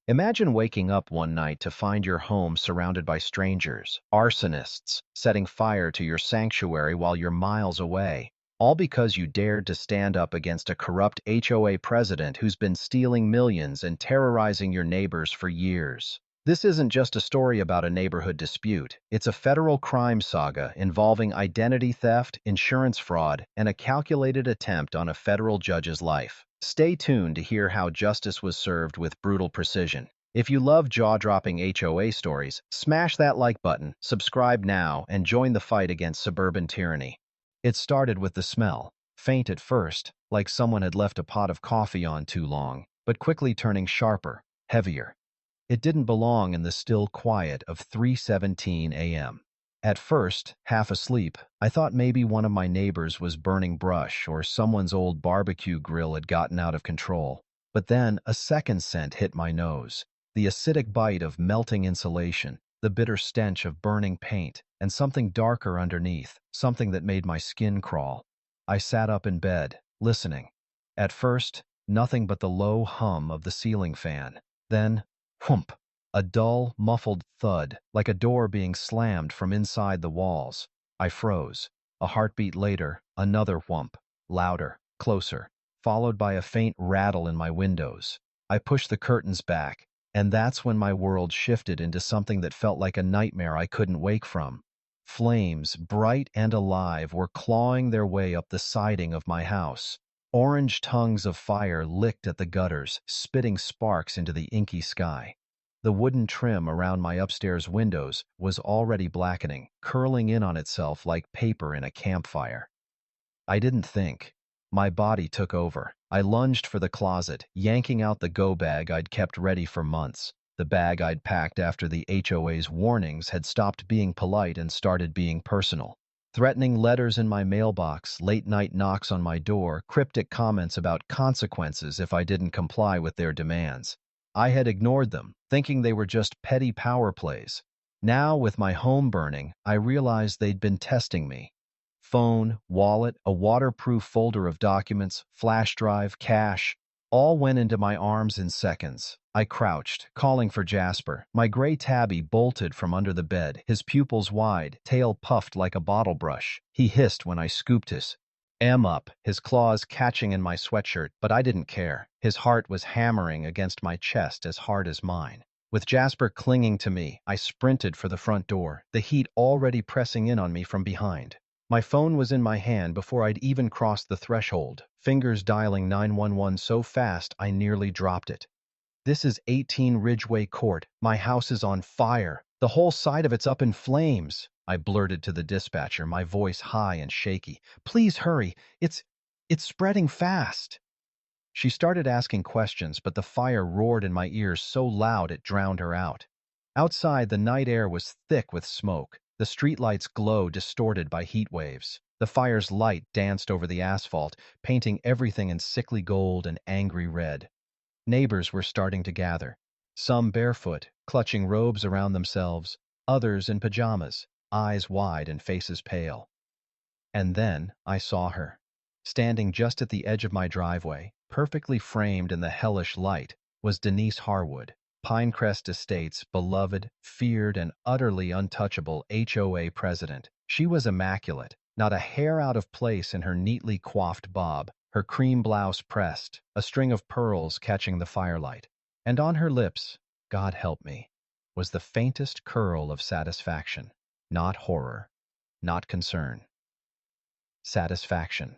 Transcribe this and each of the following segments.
Imagine waking up one night to find your home surrounded by strangers, arsonists, setting fire to your sanctuary while you're miles away, all because you dared to stand up against a corrupt HOA president who's been stealing millions and terrorizing your neighbors for years. This isn't just a story about a neighborhood dispute. It's a federal crime saga involving identity theft, insurance fraud, and a calculated attempt on a federal judge's life. Stay tuned to hear how justice was served with brutal precision. If you love jaw-dropping HOA stories, smash that like button, subscribe now, and join the fight against suburban tyranny. It started with the smell, faint at first, like someone had left a pot of coffee on too long, but quickly turning sharper, heavier. It didn't belong in the still quiet of 3:17 a.m. At first, half asleep, I thought maybe one of my neighbors was burning brush or someone's old barbecue grill had gotten out of control. But then a second scent hit my nose, the acidic bite of melting insulation, the bitter stench of burning paint, and something darker underneath, something that made my skin crawl. I sat up in bed, listening. At first, nothing but the low hum of the ceiling fan. Then, whoomp! A dull, muffled thud, like a door being slammed from inside the walls. I froze. A heartbeat later, another whump, louder, closer, followed by a faint rattle in my windows. I pushed the curtains back, and that's when my world shifted into something that felt like a nightmare I couldn't wake from. Flames, bright and alive, were clawing their way up the siding of my house. Orange tongues of fire licked at the gutters, spitting sparks into the inky sky. The wooden trim around my upstairs windows was already blackening, curling in on itself like paper in a campfire. I didn't think. My body took over. I lunged for the closet, yanking out the go bag I'd kept ready for months. The bag I'd packed after the HOA's warnings had stopped being polite and started being personal. Threatening letters in my mailbox, late-night knocks on my door, cryptic comments about consequences if I didn't comply with their demands. I had ignored them, thinking they were just petty power plays. Now, with my home burning, I realized they'd been testing me. Phone, wallet, a waterproof folder of documents, flash drive, cash, all went into my arms in seconds. I crouched, calling for Jasper. My gray tabby bolted from under the bed, his pupils wide, tail puffed like a bottle brush. He hissed when I scooped his up, his claws catching in my sweatshirt, but I didn't care. His heart was hammering against my chest as hard as mine. With Jasper clinging to me, I sprinted for the front door, the heat already pressing in on me from behind. My phone was in my hand before I'd even crossed the threshold, fingers dialing 911 so fast I nearly dropped it. "This is 18 Ridgeway Court. My house is on fire. The whole side of it's up in flames," I blurted to the dispatcher, my voice high and shaky. "Please hurry. It's spreading fast." She started asking questions, but the fire roared in my ears so loud it drowned her out. Outside, the night air was thick with smoke. The streetlights glowed, distorted by heat waves. The fire's light danced over the asphalt, painting everything in sickly gold and angry red. Neighbors were starting to gather, some barefoot, clutching robes around themselves, others in pajamas, eyes wide and faces pale. And then I saw her. Standing just at the edge of my driveway, perfectly framed in the hellish light, was Denise Harwood, Pinecrest Estates' beloved, feared, and utterly untouchable HOA president. She was immaculate, not a hair out of place in her neatly coiffed bob, her cream blouse pressed, a string of pearls catching the firelight. And on her lips, God help me, was the faintest curl of satisfaction. Not horror, not concern. Satisfaction.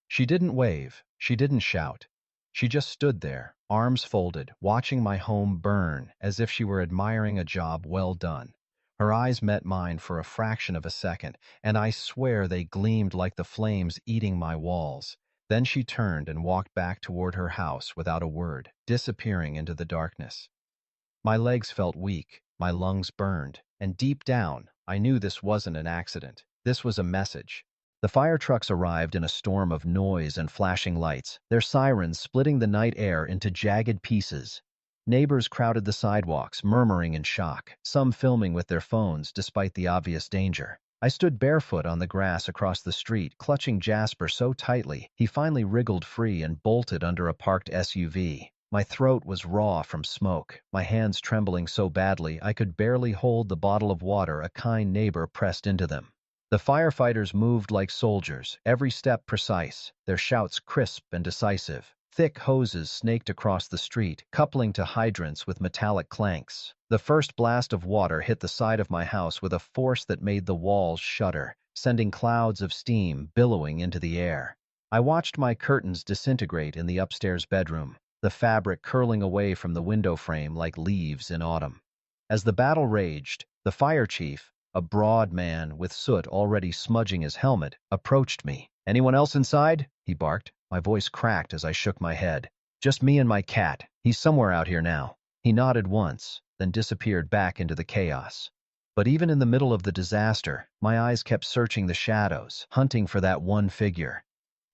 She didn't wave, she didn't shout. She just stood there, arms folded, watching my home burn as if she were admiring a job well done. Her eyes met mine for a fraction of a second, and I swear they gleamed like the flames eating my walls. Then she turned and walked back toward her house without a word, disappearing into the darkness. My legs felt weak, my lungs burned, and deep down, I knew this wasn't an accident. This was a message. The fire trucks arrived in a storm of noise and flashing lights, their sirens splitting the night air into jagged pieces. Neighbors crowded the sidewalks, murmuring in shock, some filming with their phones despite the obvious danger. I stood barefoot on the grass across the street, clutching Jasper so tightly he finally wriggled free and bolted under a parked SUV. My throat was raw from smoke, my hands trembling so badly I could barely hold the bottle of water a kind neighbor pressed into them. The firefighters moved like soldiers, every step precise, their shouts crisp and decisive. Thick hoses snaked across the street, coupling to hydrants with metallic clanks. The first blast of water hit the side of my house with a force that made the walls shudder, sending clouds of steam billowing into the air. I watched my curtains disintegrate in the upstairs bedroom, the fabric curling away from the window frame like leaves in autumn. As the battle raged, the fire chief, a broad man with soot already smudging his helmet, approached me. "Anyone else inside?" he barked. My voice cracked as I shook my head. "Just me and my cat. He's somewhere out here now." He nodded once, then disappeared back into the chaos. But even in the middle of the disaster, my eyes kept searching the shadows, hunting for that one figure.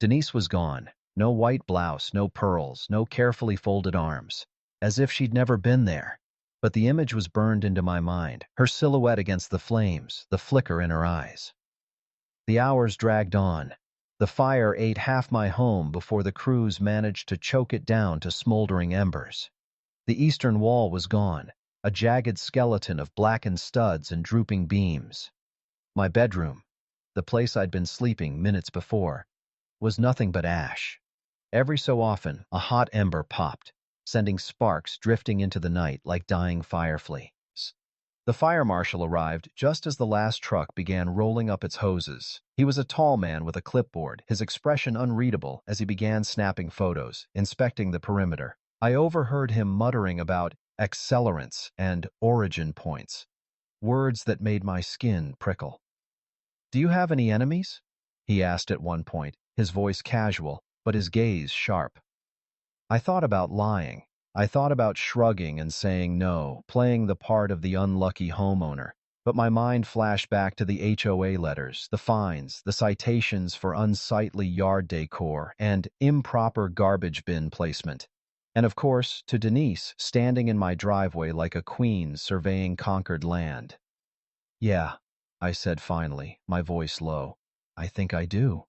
Denise was gone. No white blouse, no pearls, no carefully folded arms. As if she'd never been there. But the image was burned into my mind, her silhouette against the flames, the flicker in her eyes. The hours dragged on. The fire ate half my home before the crews managed to choke it down to smoldering embers. The eastern wall was gone, a jagged skeleton of blackened studs and drooping beams. My bedroom, the place I'd been sleeping minutes before, was nothing but ash. Every so often, a hot ember popped, sending sparks drifting into the night like dying fire fleas. The fire marshal arrived just as the last truck began rolling up its hoses. He was a tall man with a clipboard, his expression unreadable as he began snapping photos, inspecting the perimeter. I overheard him muttering about accelerants and origin points, words that made my skin prickle. "Do you have any enemies?" he asked at one point, his voice casual, but his gaze sharp. I thought about lying. I thought about shrugging and saying no, playing the part of the unlucky homeowner. But my mind flashed back to the HOA letters, the fines, the citations for unsightly yard decor, and improper garbage bin placement. And of course, to Denise, standing in my driveway like a queen surveying conquered land. "Yeah," I said finally, my voice low. "I think I do."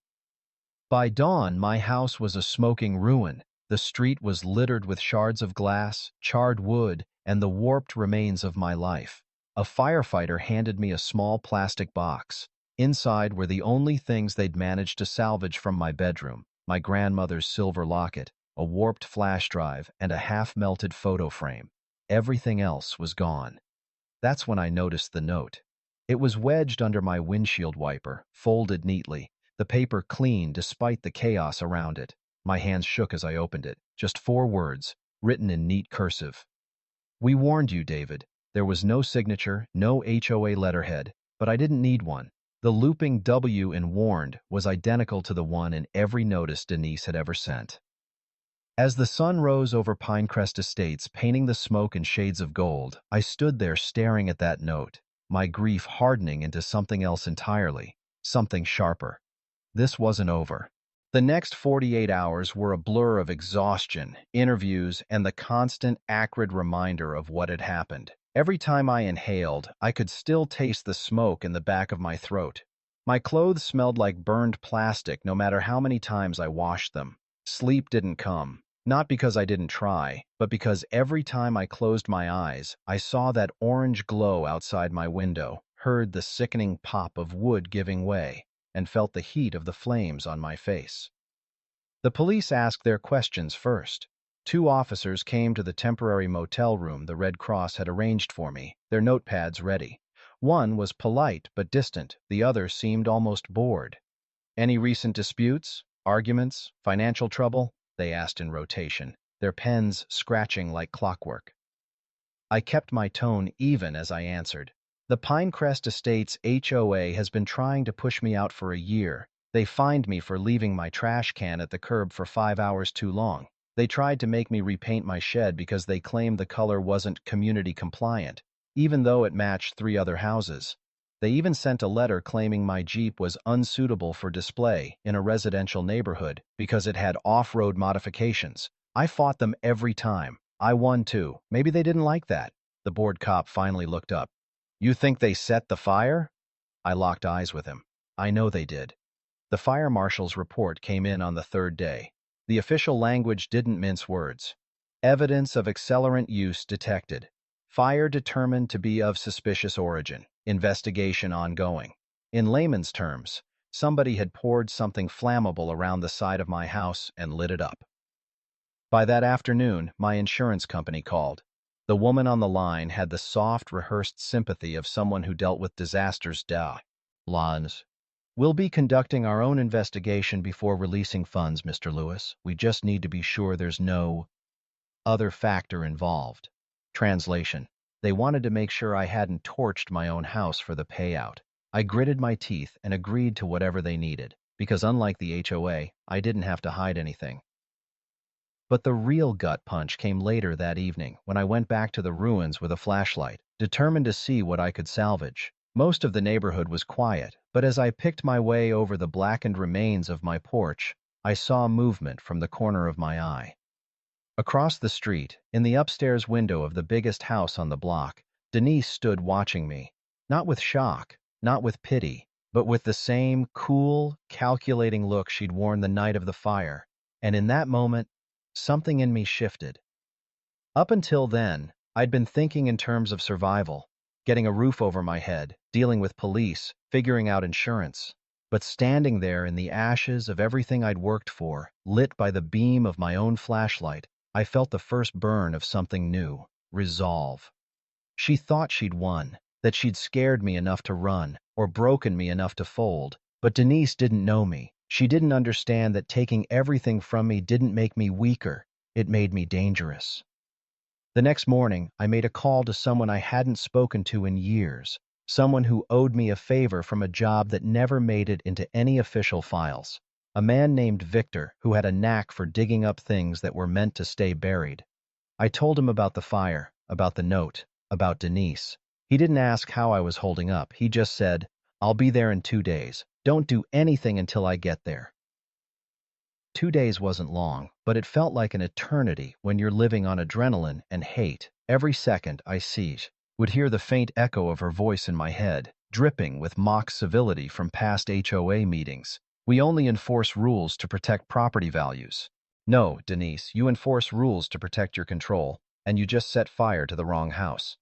By dawn, my house was a smoking ruin. The street was littered with shards of glass, charred wood, and the warped remains of my life. A firefighter handed me a small plastic box. Inside were the only things they'd managed to salvage from my bedroom: my grandmother's silver locket, a warped flash drive, and a half-melted photo frame. Everything else was gone. That's when I noticed the note. It was wedged under my windshield wiper, folded neatly, the paper clean despite the chaos around it. My hands shook as I opened it. Just 4 words, written in neat cursive. "We warned you, David." There was no signature, no HOA letterhead, but I didn't need one. The looping W in warned was identical to the one in every notice Denise had ever sent. As the sun rose over Pinecrest Estates, painting the smoke in shades of gold, I stood there staring at that note, my grief hardening into something else entirely, something sharper. This wasn't over. The next 48 hours were a blur of exhaustion, interviews, and the constant, acrid reminder of what had happened. Every time I inhaled, I could still taste the smoke in the back of my throat. My clothes smelled like burned plastic no matter how many times I washed them. Sleep didn't come, not because I didn't try, but because every time I closed my eyes, I saw that orange glow outside my window, heard the sickening pop of wood giving way, and felt the heat of the flames on my face. The police asked their questions first. 2 officers came to the temporary motel room the Red Cross had arranged for me, their notepads ready. One was polite but distant, the other seemed almost bored. "Any recent disputes, arguments, financial trouble?" they asked in rotation, their pens scratching like clockwork. I kept my tone even as I answered. "The Pinecrest Estates HOA has been trying to push me out for a year. They fined me for leaving my trash can at the curb for 5 hours too long. They tried to make me repaint my shed because they claimed the color wasn't community compliant, even though it matched 3 other houses. They even sent a letter claiming my Jeep was unsuitable for display in a residential neighborhood because it had off-road modifications. I fought them every time. I won too. Maybe they didn't like that." The bored cop finally looked up. "You think they set the fire?" I locked eyes with him. "I know they did." The fire marshal's report came in on the 3rd day. The official language didn't mince words. Evidence of accelerant use detected. Fire determined to be of suspicious origin. Investigation ongoing. In layman's terms, somebody had poured something flammable around the side of my house and lit it up. By that afternoon, my insurance company called. The woman on the line had the soft, rehearsed sympathy of someone who dealt with disasters. Lawns. We'll be conducting our own investigation before releasing funds, Mr. Lewis. We just need to be sure there's no other factor involved. Translation. They wanted to make sure I hadn't torched my own house for the payout. I gritted my teeth and agreed to whatever they needed, because unlike the HOA, I didn't have to hide anything. But the real gut punch came later that evening when I went back to the ruins with a flashlight, determined to see what I could salvage. Most of the neighborhood was quiet, but as I picked my way over the blackened remains of my porch, I saw movement from the corner of my eye. Across the street, in the upstairs window of the biggest house on the block, Denise stood watching me, not with shock, not with pity, but with the same cool, calculating look she'd worn the night of the fire. And in that moment, something in me shifted. Up until then, I'd been thinking in terms of survival, getting a roof over my head, dealing with police, figuring out insurance. But standing there in the ashes of everything I'd worked for, lit by the beam of my own flashlight, I felt the first burn of something new, resolve. She thought she'd won, that she'd scared me enough to run, or broken me enough to fold. But Denise didn't know me. She didn't understand that taking everything from me didn't make me weaker. It made me dangerous. The next morning, I made a call to someone I hadn't spoken to in years, someone who owed me a favor from a job that never made it into any official files. A man named Victor who had a knack for digging up things that were meant to stay buried. I told him about the fire, about the note, about Denise. He didn't ask how I was holding up. He just said, "I'll be there in 2 days. Don't do anything until I get there." 2 days wasn't long, but it felt like an eternity when you're living on adrenaline and hate. Every second I would hear the faint echo of her voice in my head, dripping with mock civility from past HOA meetings. "We only enforce rules to protect property values." "No, Denise, you enforce rules to protect your control, and you just set fire to the wrong house."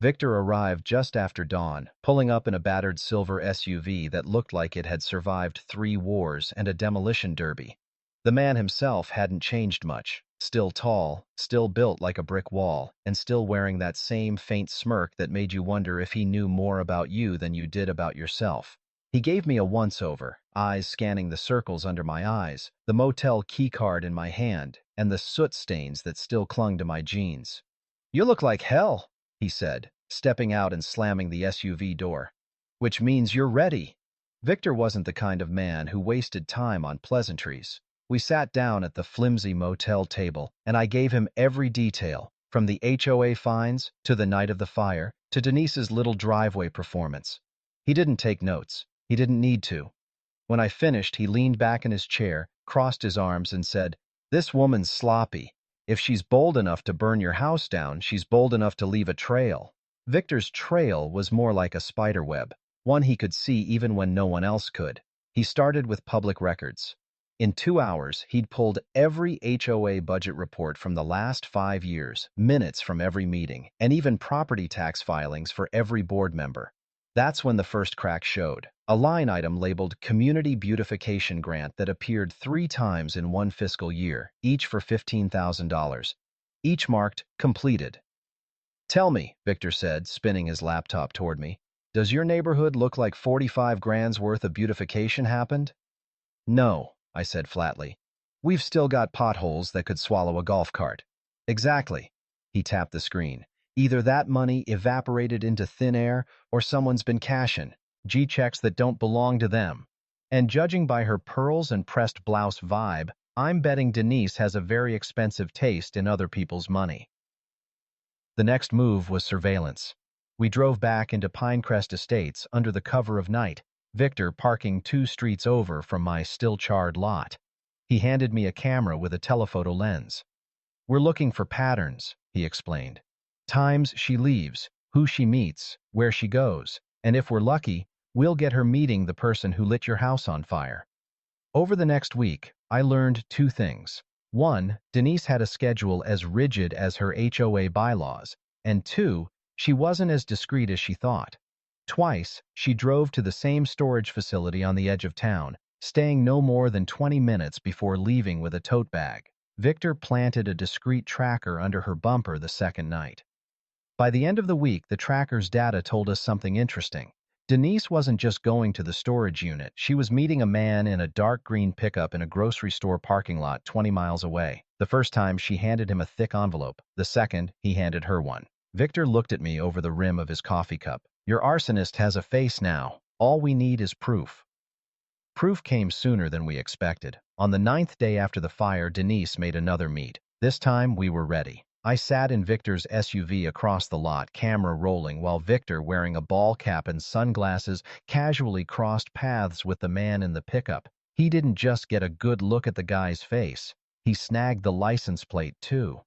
Victor arrived just after dawn, pulling up in a battered silver SUV that looked like it had survived 3 wars and a demolition derby. The man himself hadn't changed much, still tall, still built like a brick wall, and still wearing that same faint smirk that made you wonder if he knew more about you than you did about yourself. He gave me a once-over, eyes scanning the circles under my eyes, the motel keycard in my hand, and the soot stains that still clung to my jeans. "You look like hell," he said, stepping out and slamming the SUV door. "Which means you're ready." Victor wasn't the kind of man who wasted time on pleasantries. We sat down at the flimsy motel table, and I gave him every detail, from the HOA fines, to the night of the fire, to Denise's little driveway performance. He didn't take notes. He didn't need to. When I finished, he leaned back in his chair, crossed his arms, and said, "This woman's sloppy. If she's bold enough to burn your house down, she's bold enough to leave a trail." Victor's trail was more like a spiderweb, one he could see even when no one else could. He started with public records. In 2 hours, he'd pulled every HOA budget report from the last 5 years, minutes from every meeting, and even property tax filings for every board member. That's when the first crack showed. A line item labeled Community Beautification Grant that appeared 3 times in one fiscal year, each for $15,000. Each marked Completed. "Tell me," Victor said, spinning his laptop toward me, "does your neighborhood look like 45 grand's worth of beautification happened?" "No," I said flatly. "We've still got potholes that could swallow a golf cart." "Exactly." He tapped the screen. "Either that money evaporated into thin air, or someone's been cashing G-checks that don't belong to them. And judging by her pearls and pressed blouse vibe, I'm betting Denise has a very expensive taste in other people's money." The next move was surveillance. We drove back into Pinecrest Estates under the cover of night, Victor parking 2 streets over from my still-charred lot. He handed me a camera with a telephoto lens. "We're looking for patterns," he explained. "Times she leaves, who she meets, where she goes, and if we're lucky, we'll get her meeting the person who lit your house on fire." Over the next week, I learned 2 things. 1. Denise had a schedule as rigid as her HOA bylaws, and 2. She wasn't as discreet as she thought. Twice, she drove to the same storage facility on the edge of town, staying no more than 20 minutes before leaving with a tote bag. Victor planted a discreet tracker under her bumper the second night. By the end of the week, the tracker's data told us something interesting. Denise wasn't just going to the storage unit. She was meeting a man in a dark green pickup in a grocery store parking lot 20 miles away. The first time, she handed him a thick envelope. The second, he handed her one. Victor looked at me over the rim of his coffee cup. Your arsonist has a face now. All we need is proof. Proof came sooner than we expected. On the ninth day after the fire, Denise made another meet. This time, we were ready. I sat in Victor's SUV across the lot, camera rolling, while Victor, wearing a ball cap and sunglasses, casually crossed paths with the man in the pickup. He didn't just get a good look at the guy's face. He snagged the license plate, too.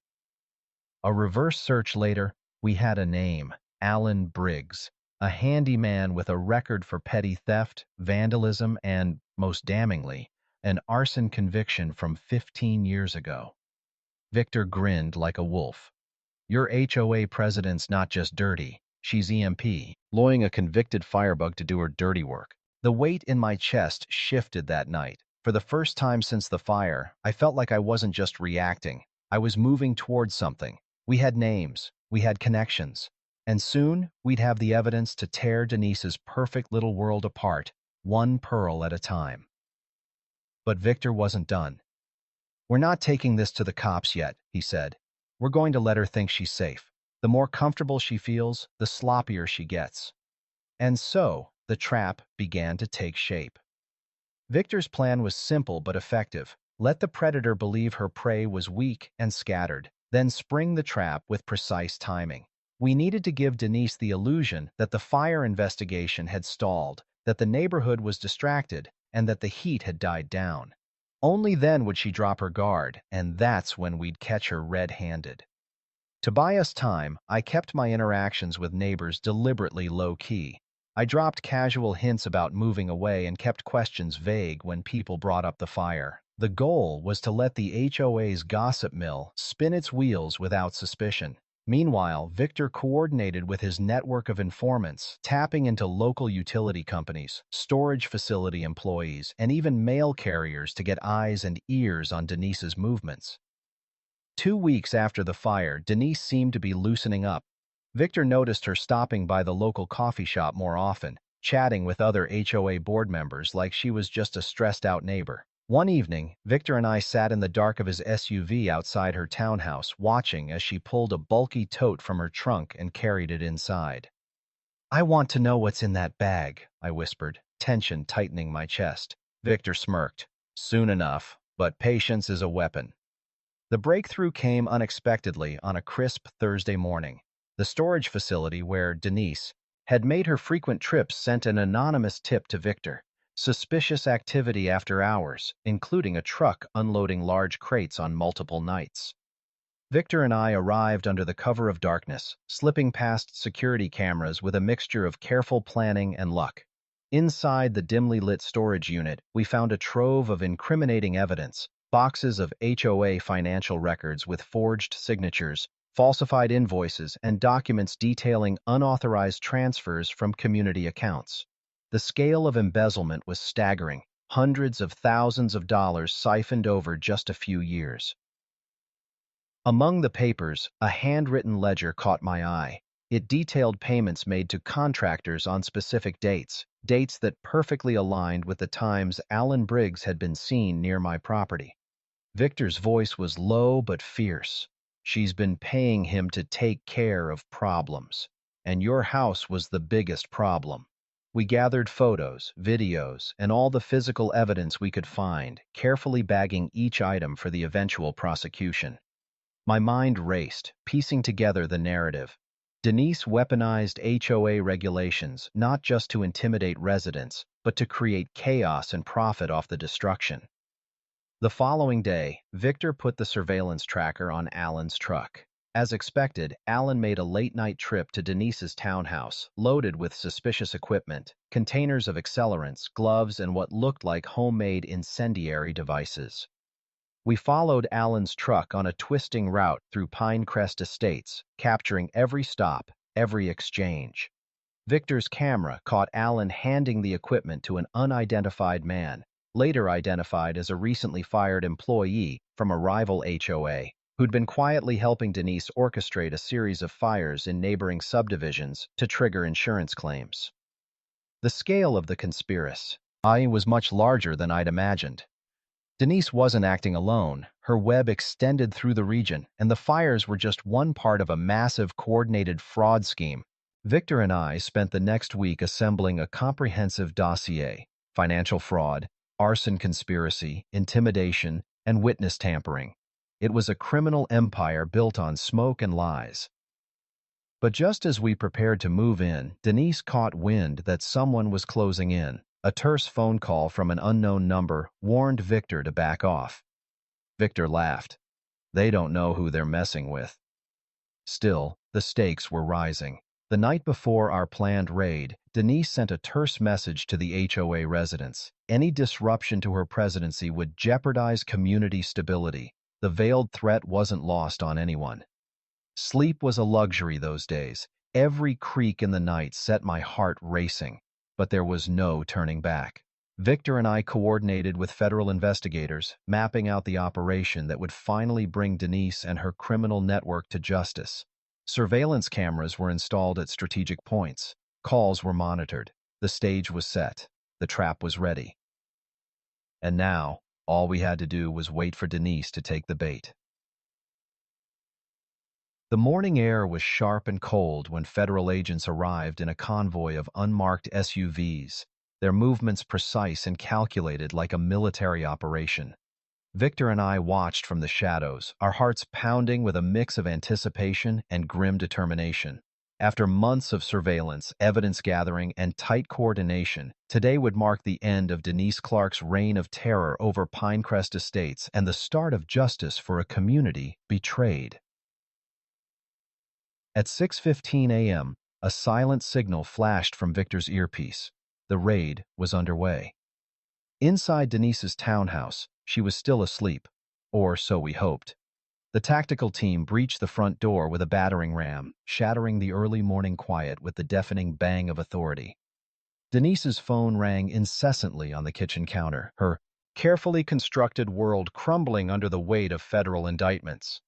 A reverse search later, we had a name: Alan Briggs, a handyman with a record for petty theft, vandalism, and, most damningly, an arson conviction from 15 years ago. Victor grinned like a wolf. Your HOA president's not just dirty, she's EMP, employing a convicted firebug to do her dirty work. The weight in my chest shifted that night. For the first time since the fire, I felt like I wasn't just reacting. I was moving towards something. We had names, we had connections, and soon we'd have the evidence to tear Denise's perfect little world apart, one pearl at a time. But Victor wasn't done. We're not taking this to the cops yet, he said. We're going to let her think she's safe. The more comfortable she feels, the sloppier she gets. And so, the trap began to take shape. Victor's plan was simple but effective. Let the predator believe her prey was weak and scattered, then spring the trap with precise timing. We needed to give Denise the illusion that the fire investigation had stalled, that the neighborhood was distracted, and that the heat had died down. Only then would she drop her guard, and that's when we'd catch her red-handed. To buy us time, I kept my interactions with neighbors deliberately low-key. I dropped casual hints about moving away and kept questions vague when people brought up the fire. The goal was to let the HOA's gossip mill spin its wheels without suspicion. Meanwhile, Victor coordinated with his network of informants, tapping into local utility companies, storage facility employees, and even mail carriers to get eyes and ears on Denise's movements. 2 weeks after the fire, Denise seemed to be loosening up. Victor noticed her stopping by the local coffee shop more often, chatting with other HOA board members like she was just a stressed-out neighbor. One evening, Victor and I sat in the dark of his SUV outside her townhouse, watching as she pulled a bulky tote from her trunk and carried it inside. I want to know what's in that bag, I whispered, tension tightening my chest. Victor smirked. Soon enough, but patience is a weapon. The breakthrough came unexpectedly on a crisp Thursday morning. The storage facility where Denise had made her frequent trips sent an anonymous tip to Victor. Suspicious activity after hours, including a truck unloading large crates on multiple nights. Victor and I arrived under the cover of darkness, slipping past security cameras with a mixture of careful planning and luck. Inside the dimly lit storage unit, we found a trove of incriminating evidence: boxes of HOA financial records with forged signatures, falsified invoices, and documents detailing unauthorized transfers from community accounts. The scale of embezzlement was staggering, hundreds of thousands of dollars siphoned over just a few years. Among the papers, a handwritten ledger caught my eye. It detailed payments made to contractors on specific dates that perfectly aligned with the times Alan Briggs had been seen near my property. Victor's voice was low but fierce. She's been paying him to take care of problems, and your house was the biggest problem. We gathered photos, videos, and all the physical evidence we could find, carefully bagging each item for the eventual prosecution. My mind raced, piecing together the narrative. Denise weaponized HOA regulations not just to intimidate residents, but to create chaos and profit off the destruction. The following day, Victor put the surveillance tracker on Alan's truck. As expected, Alan made a late-night trip to Denise's townhouse, loaded with suspicious equipment, containers of accelerants, gloves, and what looked like homemade incendiary devices. We followed Alan's truck on a twisting route through Pinecrest Estates, capturing every stop, every exchange. Victor's camera caught Alan handing the equipment to an unidentified man, later identified as a recently fired employee from a rival HOA, who'd been quietly helping Denise orchestrate a series of fires in neighboring subdivisions to trigger insurance claims. The scale of the conspiracy was much larger than I'd imagined. Denise wasn't acting alone. Her web extended through the region, and the fires were just one part of a massive coordinated fraud scheme. Victor and I spent the next week assembling a comprehensive dossier: financial fraud, arson conspiracy, intimidation, and witness tampering. It was a criminal empire built on smoke and lies. But just as we prepared to move in, Denise caught wind that someone was closing in. A terse phone call from an unknown number warned Victor to back off. Victor laughed. They don't know who they're messing with. Still, the stakes were rising. The night before our planned raid, Denise sent a terse message to the HOA residents. Any disruption to her presidency would jeopardize community stability. The veiled threat wasn't lost on anyone. Sleep was a luxury those days. Every creak in the night set my heart racing, but there was no turning back. Victor and I coordinated with federal investigators, mapping out the operation that would finally bring Denise and her criminal network to justice. Surveillance cameras were installed at strategic points. Calls were monitored. The stage was set. The trap was ready. And now, all we had to do was wait for Denise to take the bait. The morning air was sharp and cold when federal agents arrived in a convoy of unmarked SUVs, their movements precise and calculated like a military operation. Victor and I watched from the shadows, our hearts pounding with a mix of anticipation and grim determination. After months of surveillance, evidence gathering, and tight coordination, today would mark the end of Denise Clark's reign of terror over Pinecrest Estates and the start of justice for a community betrayed. At 6:15 a.m., a silent signal flashed from Victor's earpiece. The raid was underway. Inside Denise's townhouse, she was still asleep, or so we hoped. The tactical team breached the front door with a battering ram, shattering the early morning quiet with the deafening bang of authority. Denise's phone rang incessantly on the kitchen counter, her carefully constructed world crumbling under the weight of federal indictments.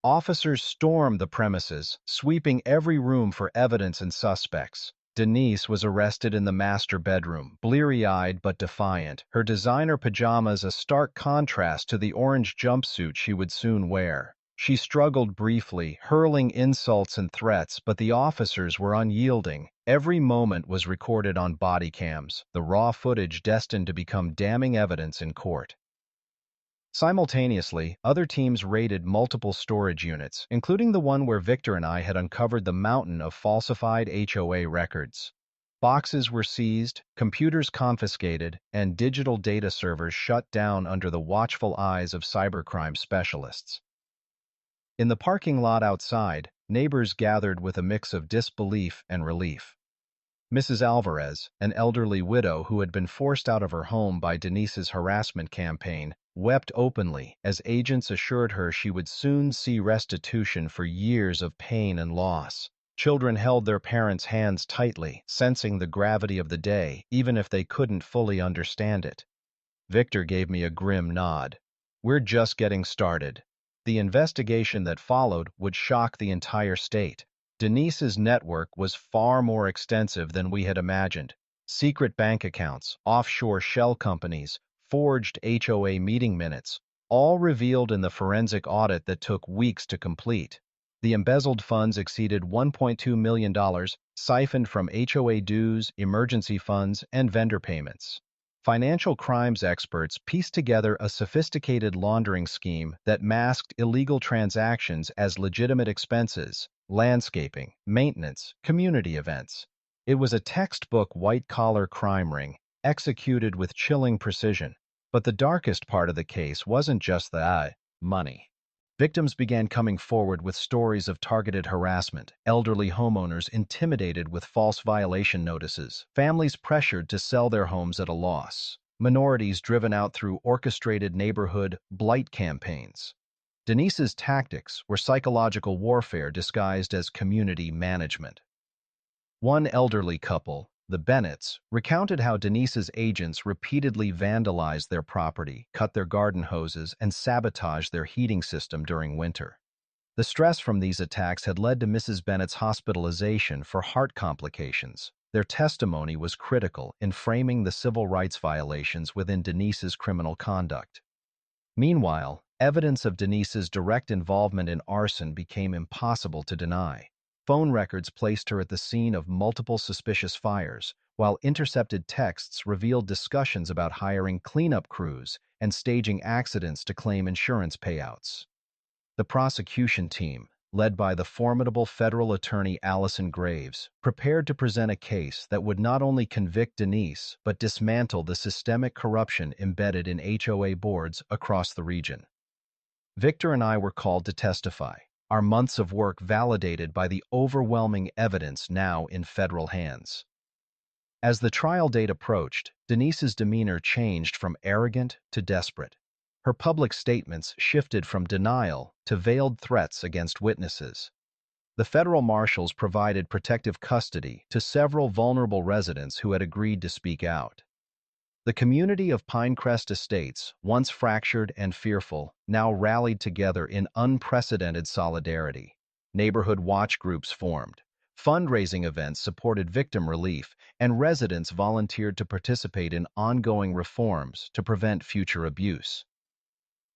Officers stormed the premises, sweeping every room for evidence and suspects. Denise was arrested in the master bedroom, bleary-eyed but defiant, her designer pajamas a stark contrast to the orange jumpsuit she would soon wear. She struggled briefly, hurling insults and threats, but the officers were unyielding. Every moment was recorded on body cams, the raw footage destined to become damning evidence in court. Simultaneously, other teams raided multiple storage units, including the one where Victor and I had uncovered the mountain of falsified HOA records. Boxes were seized, computers confiscated, and digital data servers shut down under the watchful eyes of cybercrime specialists. In the parking lot outside, neighbors gathered with a mix of disbelief and relief. Mrs. Alvarez, an elderly widow who had been forced out of her home by Denise's harassment campaign, wept openly as agents assured her she would soon see restitution for years of pain and loss. Children held their parents' hands tightly, sensing the gravity of the day, even if they couldn't fully understand it. Victor gave me a grim nod. We're just getting started. The investigation that followed would shock the entire state. Denise's network was far more extensive than we had imagined. Secret bank accounts, offshore shell companies, forged HOA meeting minutes, all revealed in the forensic audit that took weeks to complete. The embezzled funds exceeded $1.2 million, siphoned from HOA dues, emergency funds, and vendor payments. Financial crimes experts pieced together a sophisticated laundering scheme that masked illegal transactions as legitimate expenses: landscaping, maintenance, community events. It was a textbook white-collar crime ring, executed with chilling precision. But the darkest part of the case wasn't just the money. Victims began coming forward with stories of targeted harassment, elderly homeowners intimidated with false violation notices, families pressured to sell their homes at a loss. minorities driven out through orchestrated neighborhood blight campaigns. Denise's tactics were psychological warfare disguised as community management. One elderly couple, the Bennetts, recounted how Denise's agents repeatedly vandalized their property, cut their garden hoses, and sabotaged their heating system during winter. The stress from these attacks had led to Mrs. Bennett's hospitalization for heart complications. Their testimony was critical in framing the civil rights violations within Denise's criminal conduct. Meanwhile, evidence of Denise's direct involvement in arson became impossible to deny. Phone records placed her at the scene of multiple suspicious fires, while intercepted texts revealed discussions about hiring cleanup crews and staging accidents to claim insurance payouts. The prosecution team, led by the formidable federal attorney Allison Graves, prepared to present a case that would not only convict Denise but dismantle the systemic corruption embedded in HOA boards across the region. Victor and I were called to testify, our months of work validated by the overwhelming evidence now in federal hands. As the trial date approached, Denise's demeanor changed from arrogant to desperate. Her public statements shifted from denial to veiled threats against witnesses. The federal marshals provided protective custody to several vulnerable residents who had agreed to speak out. The community of Pinecrest Estates, once fractured and fearful, now rallied together in unprecedented solidarity. Neighborhood watch groups formed. Fundraising events supported victim relief, and residents volunteered to participate in ongoing reforms to prevent future abuse.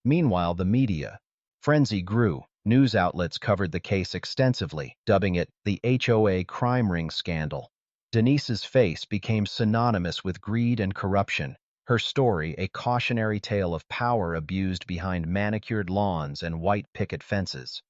Meanwhile, the media frenzy grew. News outlets covered the case extensively, dubbing it the HOA crime ring scandal. Denise's face became synonymous with greed and corruption, her story a cautionary tale of power abused behind manicured lawns and white picket fences.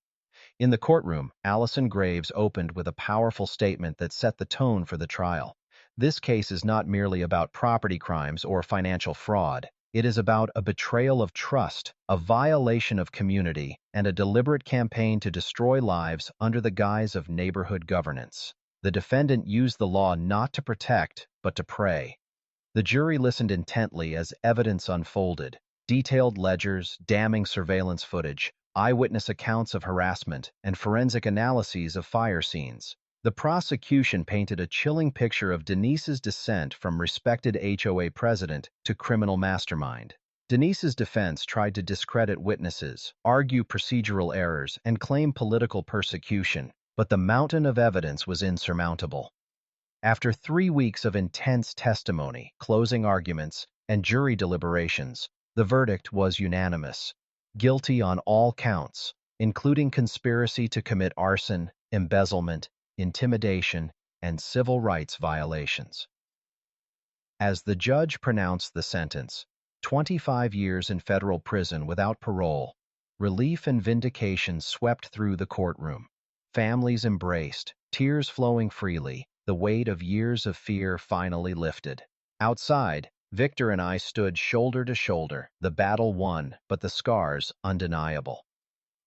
In the courtroom, Allison Graves opened with a powerful statement that set the tone for the trial. This case is not merely about property crimes or financial fraud. It is about a betrayal of trust, a violation of community, and a deliberate campaign to destroy lives under the guise of neighborhood governance. The defendant used the law not to protect, but to prey. The jury listened intently as evidence unfolded: detailed ledgers, damning surveillance footage, eyewitness accounts of harassment, and forensic analyses of fire scenes. The prosecution painted a chilling picture of Denise's descent from respected HOA president to criminal mastermind. Denise's defense tried to discredit witnesses, argue procedural errors, and claim political persecution, but the mountain of evidence was insurmountable. After 3 weeks of intense testimony, closing arguments, and jury deliberations, the verdict was unanimous: guilty on all counts, including conspiracy to commit arson, embezzlement, intimidation, and civil rights violations. As the judge pronounced the sentence, 25 years in federal prison without parole, relief and vindication swept through the courtroom. Families embraced, tears flowing freely, the weight of years of fear finally lifted. Outside, Victor and I stood shoulder to shoulder, the battle won, but the scars undeniable.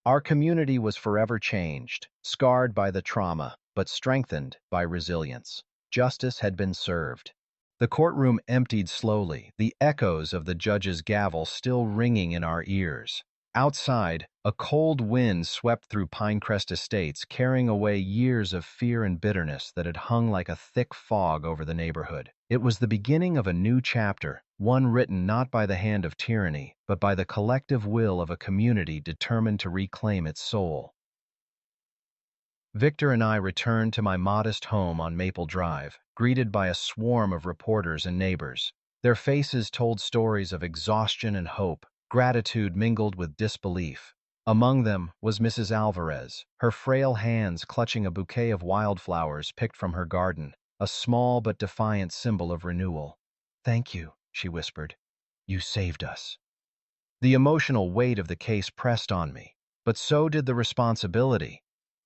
Our community was forever changed, scarred by the trauma, but strengthened by resilience. Justice had been served. The courtroom emptied slowly, the echoes of the judge's gavel still ringing in our ears. Outside, a cold wind swept through Pinecrest Estates, carrying away years of fear and bitterness that had hung like a thick fog over the neighborhood. It was the beginning of a new chapter, one written not by the hand of tyranny, but by the collective will of a community determined to reclaim its soul. Victor and I returned to my modest home on Maple Drive, greeted by a swarm of reporters and neighbors. Their faces told stories of exhaustion and hope, gratitude mingled with disbelief. Among them was Mrs. Alvarez, her frail hands clutching a bouquet of wildflowers picked from her garden, a small but defiant symbol of renewal. "Thank you," she whispered. "You saved us." The emotional weight of the case pressed on me, but so did the responsibility.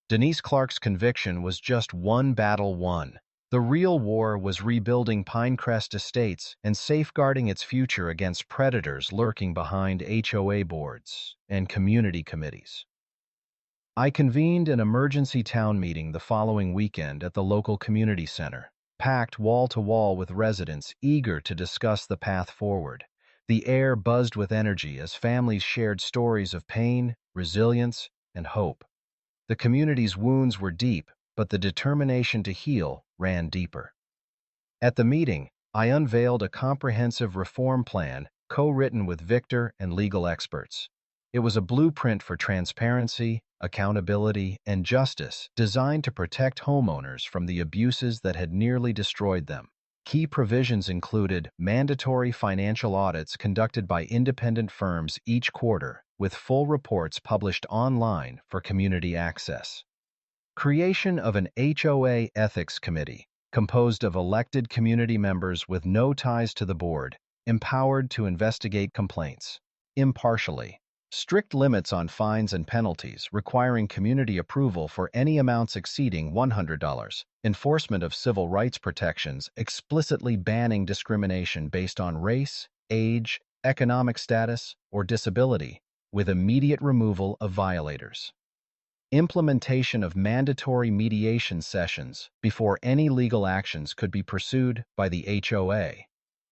Denise Clark's conviction was just one battle won. The real war was rebuilding Pinecrest Estates and safeguarding its future against predators lurking behind HOA boards and community committees. I convened an emergency town meeting the following weekend at the local community center. packed wall to wall with residents eager to discuss the path forward. The air buzzed with energy as families shared stories of pain, resilience, and hope. The community's wounds were deep, but the determination to heal ran deeper. At the meeting, I unveiled a comprehensive reform plan co-written with Victor and legal experts. It was a blueprint for transparency, accountability, and justice designed to protect homeowners from the abuses that had nearly destroyed them. Key provisions included mandatory financial audits conducted by independent firms each quarter, with full reports published online for community access. Creation of an HOA ethics committee, composed of elected community members with no ties to the board, empowered to investigate complaints impartially. Strict limits on fines and penalties, requiring community approval for any amounts exceeding $100. Enforcement of civil rights protections, explicitly banning discrimination based on race, age, economic status, or disability, with immediate removal of violators. Implementation of mandatory mediation sessions before any legal actions could be pursued by the HOA.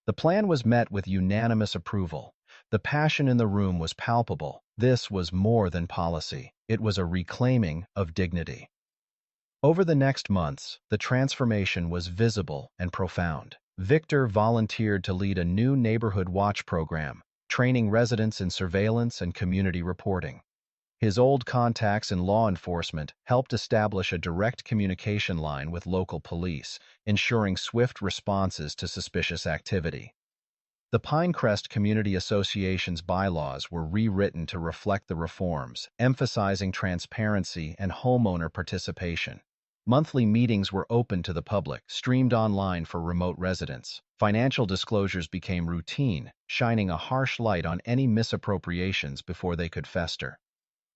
The plan was met with unanimous approval. The passion in the room was palpable. This was more than policy. It was a reclaiming of dignity. Over the next months, the transformation was visible and profound. Victor volunteered to lead a new neighborhood watch program, training residents in surveillance and community reporting. His old contacts in law enforcement helped establish a direct communication line with local police, ensuring swift responses to suspicious activity. The Pinecrest Community Association's bylaws were rewritten to reflect the reforms, emphasizing transparency and homeowner participation. Monthly meetings were open to the public, streamed online for remote residents. Financial disclosures became routine, shining a harsh light on any misappropriations before they could fester.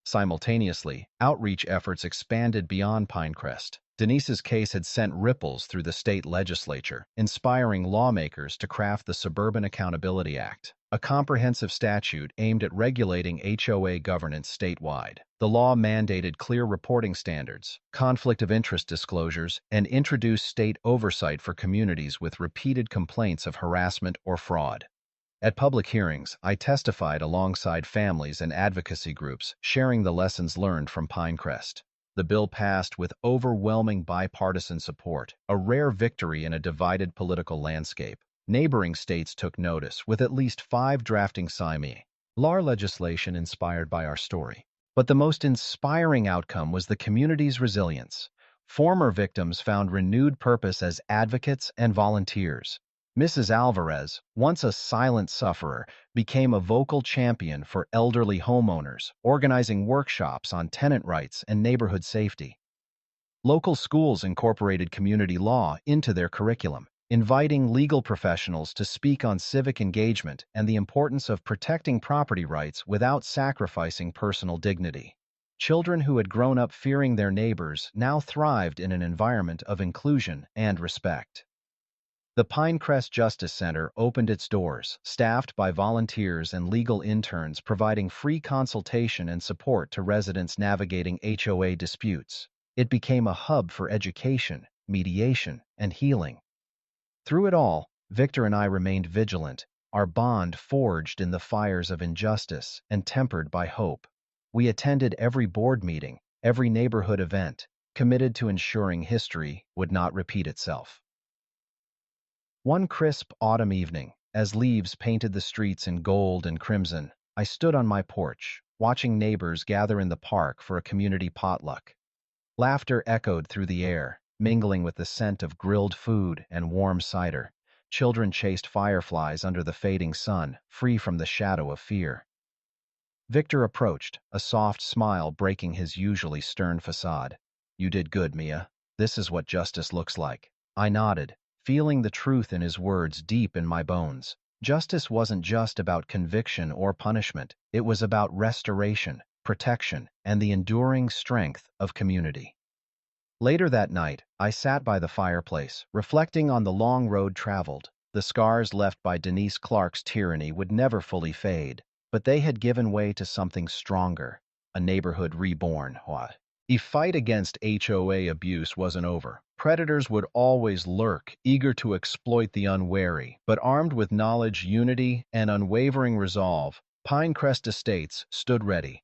Simultaneously, outreach efforts expanded beyond Pinecrest. Denise's case had sent ripples through the state legislature, inspiring lawmakers to craft the Suburban Accountability Act, a comprehensive statute aimed at regulating HOA governance statewide. The law mandated clear reporting standards, conflict of interest disclosures, and introduced state oversight for communities with repeated complaints of harassment or fraud. At public hearings, I testified alongside families and advocacy groups, sharing the lessons learned from Pinecrest. The bill passed with overwhelming bipartisan support, a rare victory in a divided political landscape. Neighboring states took notice, with at least 5 drafting law legislation inspired by our story. But the most inspiring outcome was the community's resilience. Former victims found renewed purpose as advocates and volunteers. Mrs. Alvarez, once a silent sufferer, became a vocal champion for elderly homeowners, organizing workshops on tenant rights and neighborhood safety. Local schools incorporated community law into their curriculum, inviting legal professionals to speak on civic engagement and the importance of protecting property rights without sacrificing personal dignity. Children who had grown up fearing their neighbors now thrived in an environment of inclusion and respect. The Pinecrest Justice Center opened its doors, staffed by volunteers and legal interns providing free consultation and support to residents navigating HOA disputes. It became a hub for education, mediation, and healing. Through it all, Victor and I remained vigilant, our bond forged in the fires of injustice and tempered by hope. We attended every board meeting, every neighborhood event, committed to ensuring history would not repeat itself. One crisp autumn evening, as leaves painted the streets in gold and crimson, I stood on my porch, watching neighbors gather in the park for a community potluck. Laughter echoed through the air, mingling with the scent of grilled food and warm cider. Children chased fireflies under the fading sun, free from the shadow of fear. Victor approached, a soft smile breaking his usually stern facade. "You did good, Mia. This is what justice looks like." I nodded, feeling the truth in his words deep in my bones. Justice wasn't just about conviction or punishment. It was about restoration, protection, and the enduring strength of community. Later that night, I sat by the fireplace, reflecting on the long road traveled. The scars left by Denise Clark's tyranny would never fully fade, but they had given way to something stronger, a neighborhood reborn. The fight against HOA abuse wasn't over. Predators would always lurk, eager to exploit the unwary, but armed with knowledge, unity, and unwavering resolve, Pinecrest Estates stood ready.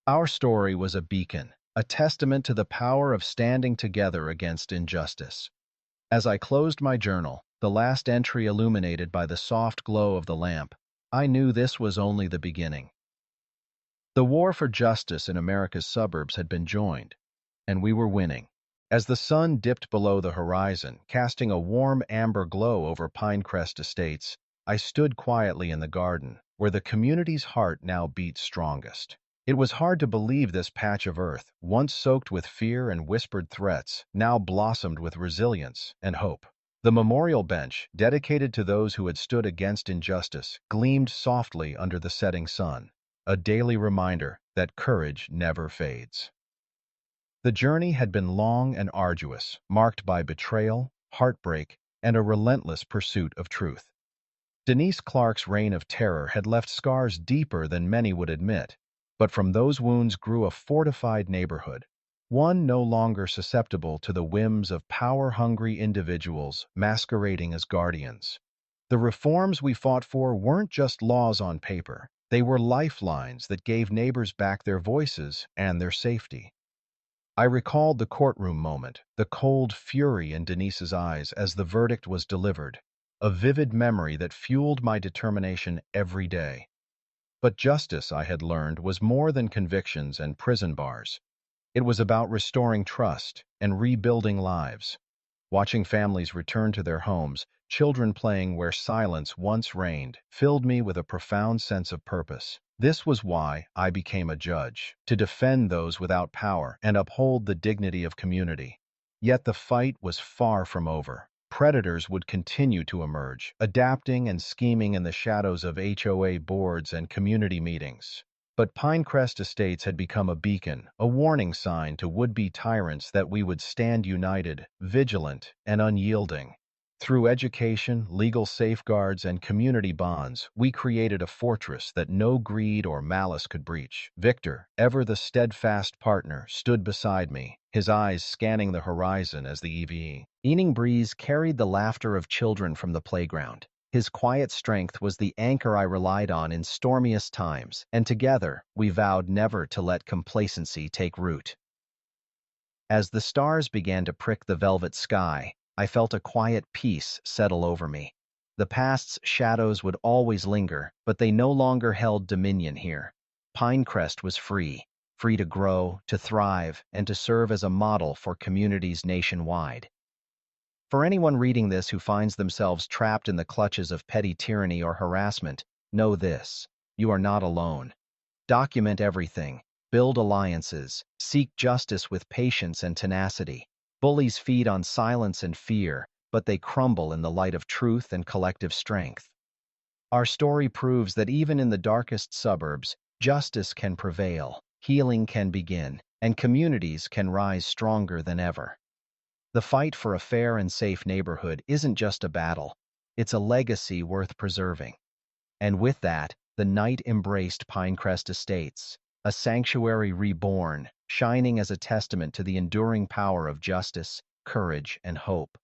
Our story was a beacon, a testament to the power of standing together against injustice. As I closed my journal, the last entry illuminated by the soft glow of the lamp, I knew this was only the beginning. The war for justice in America's suburbs had been joined, and we were winning. As the sun dipped below the horizon, casting a warm amber glow over Pinecrest Estates, I stood quietly in the garden, where the community's heart now beat strongest. It was hard to believe this patch of earth, once soaked with fear and whispered threats, now blossomed with resilience and hope. The memorial bench, dedicated to those who had stood against injustice, gleamed softly under the setting sun, a daily reminder that courage never fades. The journey had been long and arduous, marked by betrayal, heartbreak, and a relentless pursuit of truth. Denise Clark's reign of terror had left scars deeper than many would admit, but from those wounds grew a fortified neighborhood, one no longer susceptible to the whims of power-hungry individuals masquerading as guardians. The reforms we fought for weren't just laws on paper. They were lifelines that gave neighbors back their voices and their safety. I recalled the courtroom moment, the cold fury in Denise's eyes as the verdict was delivered, a vivid memory that fueled my determination every day. But justice, I had learned, was more than convictions and prison bars. It was about restoring trust and rebuilding lives. Watching families return to their homes, children playing where silence once reigned, filled me with a profound sense of purpose. This was why I became a judge, to defend those without power and uphold the dignity of community. Yet the fight was far from over. Predators would continue to emerge, adapting and scheming in the shadows of HOA boards and community meetings. But Pinecrest Estates had become a beacon, a warning sign to would-be tyrants that we would stand united, vigilant, and unyielding. Through education, legal safeguards, and community bonds, we created a fortress that no greed or malice could breach. Victor, ever the steadfast partner, stood beside me, his eyes scanning the horizon as the evening breeze carried the laughter of children from the playground. His quiet strength was the anchor I relied on in stormiest times, and together we vowed never to let complacency take root. As the stars began to prick the velvet sky, I felt a quiet peace settle over me. The past's shadows would always linger, but they no longer held dominion here. Pinecrest was free, free to grow, to thrive, and to serve as a model for communities nationwide. For anyone reading this who finds themselves trapped in the clutches of petty tyranny or harassment, know this: you are not alone. Document everything, build alliances, seek justice with patience and tenacity. Bullies feed on silence and fear, but they crumble in the light of truth and collective strength. Our story proves that even in the darkest suburbs, justice can prevail, healing can begin, and communities can rise stronger than ever. The fight for a fair and safe neighborhood isn't just a battle, it's a legacy worth preserving. And with that, the night embraced Pinecrest Estates, a sanctuary reborn, shining as a testament to the enduring power of justice, courage, and hope.